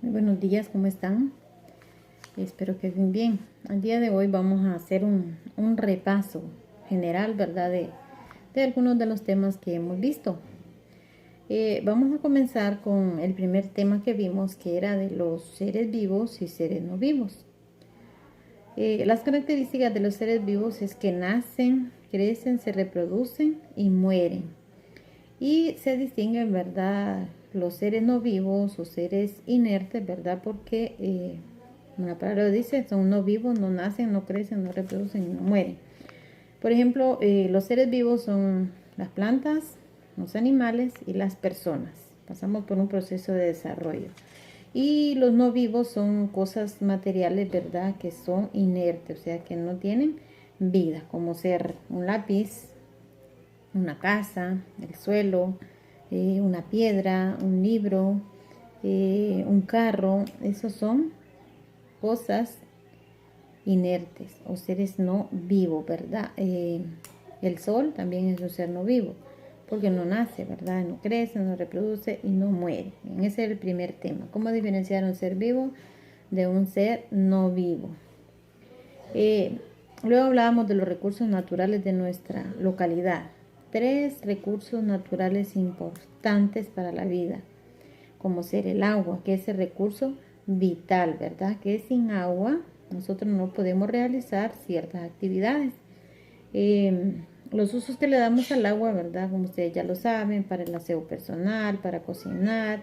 Muy buenos días, ¿cómo están? Espero que estén bien. Al día de hoy vamos a hacer un repaso general, ¿verdad? De algunos de los temas que hemos visto. Vamos a comenzar con el primer tema que vimos, que era de los seres vivos y seres no vivos. Las características de los seres vivos es que nacen, crecen, se reproducen y mueren. Y se distinguen, ¿verdad?, los seres no vivos o seres inertes, ¿verdad? Porque una palabra dice, son no vivos, no nacen, no crecen, no reproducen y no mueren. Por ejemplo, los seres vivos son las plantas, los animales y las personas. Pasamos por un proceso de desarrollo. Y los no vivos son cosas materiales, ¿verdad?, que son inertes, o sea, que no tienen vida, como ser un lápiz, una casa, el suelo, una piedra, un libro, un carro. Esos son cosas inertes o seres no vivos, ¿verdad? El sol también es un ser no vivo, porque no nace, ¿verdad? No crece, no reproduce y no muere. Ese es el primer tema. ¿Cómo diferenciar un ser vivo de un ser no vivo? Luego hablábamos de los recursos naturales de nuestra localidad. 3 recursos naturales importantes para la vida, como ser el agua, que es el recurso vital, ¿verdad? Que sin agua nosotros no podemos realizar ciertas actividades. Los usos que le damos al agua, ¿verdad? Como ustedes ya lo saben, para el aseo personal, para cocinar,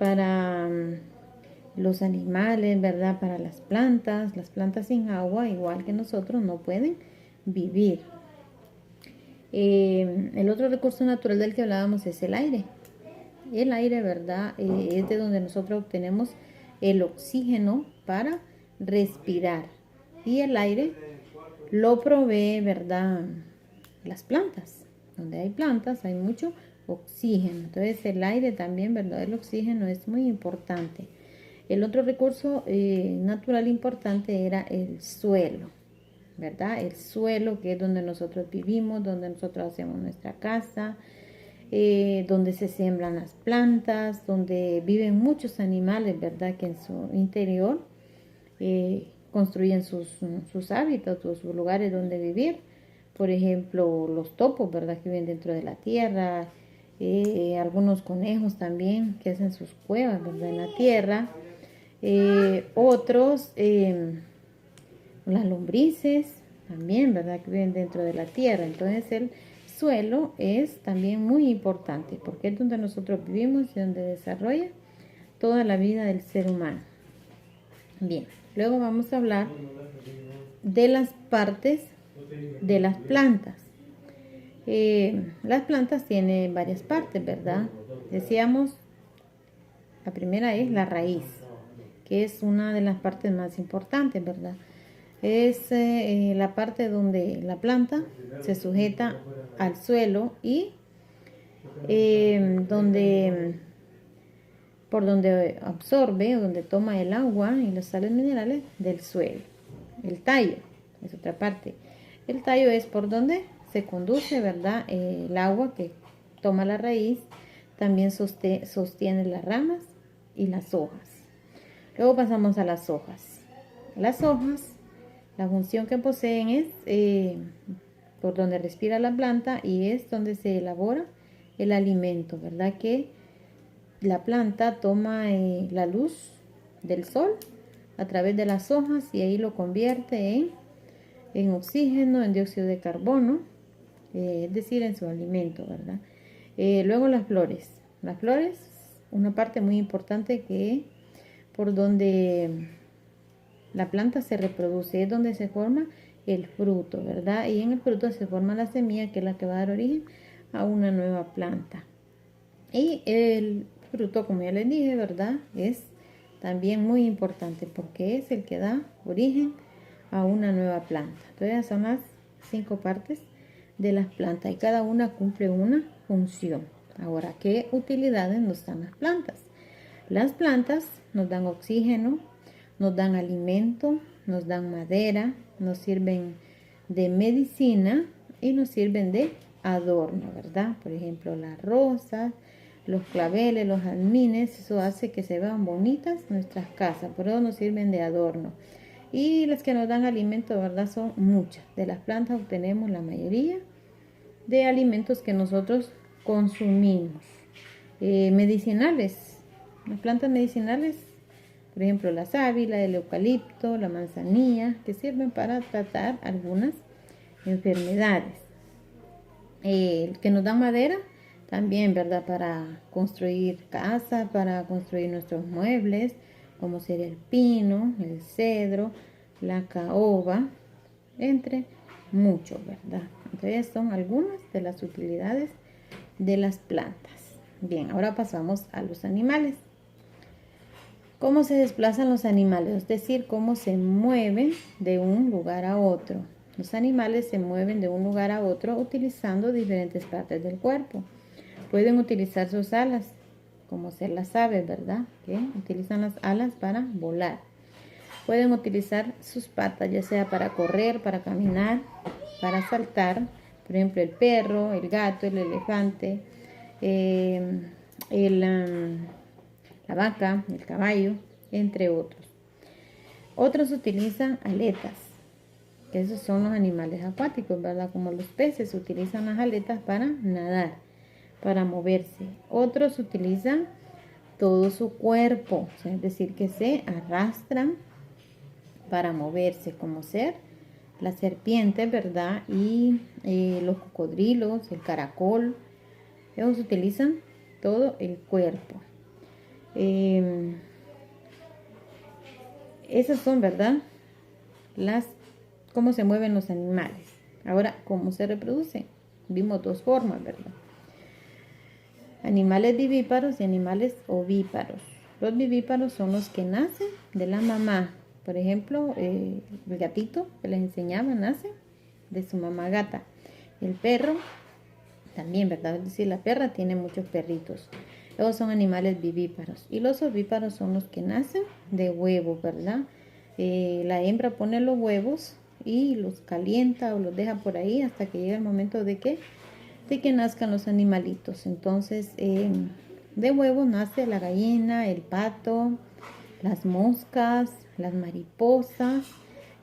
para los animales, ¿verdad? Para las plantas sin agua, igual que nosotros, no pueden vivir. El otro recurso natural del que hablábamos es el aire. El aire, ¿verdad? Es de donde nosotros obtenemos el oxígeno para respirar. Y el aire lo provee, ¿verdad?, las plantas. Donde hay plantas hay mucho oxígeno. Entonces el aire también, ¿verdad? El oxígeno es muy importante. El otro recurso natural importante era el suelo, ¿verdad? El suelo, que es donde nosotros vivimos, donde nosotros hacemos nuestra casa, donde se siembran las plantas, donde viven muchos animales, ¿verdad? Que en su interior construyen sus hábitats o sus lugares donde vivir. Por ejemplo, los topos, ¿verdad?, que viven dentro de la tierra. Algunos conejos también que hacen sus cuevas, ¿verdad?, en la tierra. Otros, las lombrices también, ¿verdad?, que viven dentro de la tierra. Entonces el suelo es también muy importante porque es donde nosotros vivimos y donde desarrolla toda la vida del ser humano. Bien, luego vamos a hablar de las partes de las plantas. Las plantas tienen varias partes, ¿verdad? Decíamos, la primera es la raíz, que es una de las partes más importantes, ¿verdad? Es la parte donde la planta se sujeta al suelo y por donde absorbe o donde toma el agua y los sales minerales del suelo. El tallo es otra parte. El tallo es por donde se conduce, ¿verdad?, el agua que toma la raíz. También sostiene las ramas y las hojas. Luego pasamos a las hojas. Las hojas, la función que poseen es por donde respira la planta y es donde se elabora el alimento, ¿verdad? Que la planta toma la luz del sol a través de las hojas y ahí lo convierte en oxígeno, en dióxido de carbono, es decir, en su alimento, ¿verdad? Luego las flores. Las flores, una parte muy importante que por donde la planta se reproduce, es donde se forma el fruto, ¿verdad? Y en el fruto se forma la semilla, que es la que va a dar origen a una nueva planta. Y el fruto, como ya les dije, ¿verdad?, es también muy importante porque es el que da origen a una nueva planta. Entonces son las 5 partes de las plantas y cada una cumple una función. Ahora, ¿qué utilidades nos dan las plantas? Las plantas nos dan oxígeno, nos dan alimento, nos dan madera, nos sirven de medicina y nos sirven de adorno, ¿verdad? Por ejemplo, las rosas los claveles, los jazmines, eso hace que se vean bonitas nuestras casas, por eso nos sirven de adorno. Y las que nos dan alimento, ¿verdad? Son muchas. De las plantas obtenemos la mayoría de alimentos que nosotros consumimos. Medicinales, las plantas medicinales, por ejemplo la sábila, el eucalipto, la manzanilla, que sirven para tratar algunas enfermedades. Que nos dan madera también, ¿verdad? Para construir casas, para construir nuestros muebles, como sería el pino, el cedro, la caoba, entre muchos, ¿verdad? Entonces son algunas de las utilidades de las plantas. Bien, ahora pasamos a los animales. ¿Cómo se desplazan los animales? Es decir, cómo se mueven de un lugar a otro. Los animales se mueven de un lugar a otro utilizando diferentes partes del cuerpo. Pueden utilizar sus alas, como ser las aves, ¿verdad? Que utilizan las alas para volar. Pueden utilizar sus patas, ya sea para correr, para caminar, para saltar. Por ejemplo, el perro, el gato, el elefante, la vaca, el caballo, entre otros. Otros utilizan aletas, que esos son los animales acuáticos, ¿verdad? Como los peces utilizan las aletas para nadar, para moverse. Otros utilizan todo su cuerpo, o sea, es decir, que se arrastran para moverse, como ser la serpiente, ¿verdad? Y los cocodrilos, el caracol. Ellos utilizan todo el cuerpo. Esas son, ¿verdad? Cómo se mueven los animales. Ahora, ¿cómo se reproducen? Vimos dos formas, ¿verdad? Animales vivíparos y animales ovíparos. Los vivíparos son los que nacen de la mamá. Por ejemplo, el gatito que les enseñaba nace de su mamá gata. El perro también, ¿verdad? Es decir, la perra tiene muchos perritos. Esos son animales vivíparos. Y los ovíparos son los que nacen de huevos, ¿verdad? La hembra pone los huevos y los calienta o los deja por ahí hasta que llega el momento de que nazcan los animalitos. Entonces, de huevos nace la gallina, el pato, las moscas, las mariposas,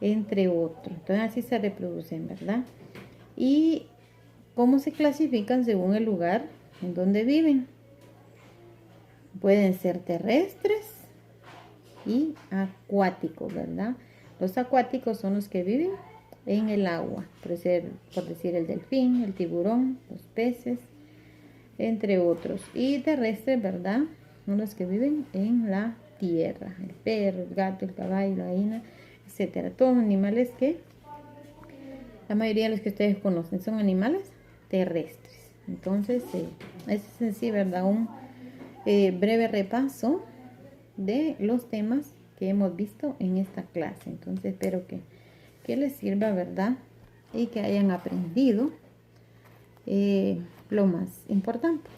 entre otros. Entonces, así se reproducen, ¿verdad? Y cómo se clasifican según el lugar en donde viven. Pueden ser terrestres y acuáticos, ¿verdad? Los acuáticos son los que viven en el agua, por decir el delfín, el tiburón, los peces, entre otros. Y terrestres, ¿verdad? Son los que viven en la tierra, el perro, el gato, el caballo, la gallina, etcétera. Todos animales que la mayoría de los que ustedes conocen son animales terrestres. Entonces, ese es en sí, ¿verdad? Un breve repaso de los temas que hemos visto en esta clase. Entonces, espero que les sirva, ¿verdad? Y que hayan aprendido lo más importante.